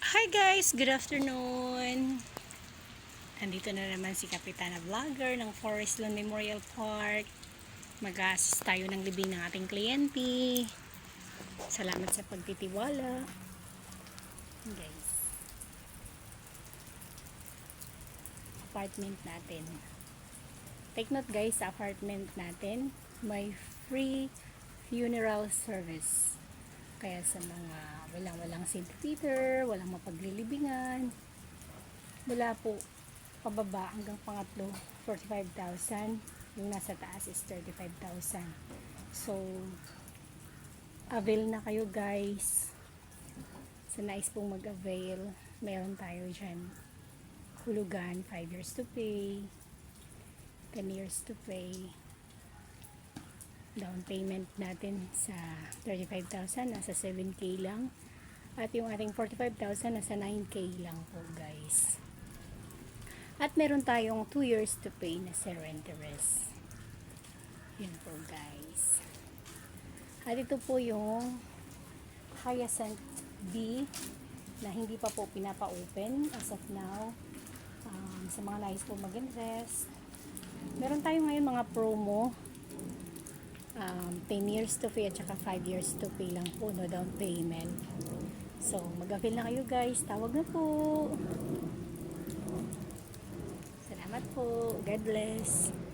Hi guys! Good afternoon! Andito na naman si Kapitana Vlogger ng Forest Lawn Memorial Park. Mag-assist tayo ng libing ng ating kliyente. Salamat sa pagtitiwala. Guys, apartment natin. Take note guys, sa apartment natin may free funeral service. Kaya sa mga walang St. Peter, walang mapaglilibingan, mula po pababa hanggang pangatlo 45,000, yung nasa taas is 35,000. So avail na kayo guys. Sa nais pong mag-avail, meron tayo dyan hulugan, 5 years to pay, 10 years to pay. Down payment natin sa 35,000 nasa 7k lang, at yung ating 45,000 nasa 9k lang po guys. At meron tayong 2 years to pay na rent-a-rest. Yun po guys. At ito po yung Hyacinth B na hindi pa po pinapa-open as of now. Sa mga nais po mag-invest, meron tayo ngayon mga promo. 10 years to pay at saka 5 years to pay lang po, no down payment. So mag-avail na kayo guys. Tawag na po. Salamat po. God bless.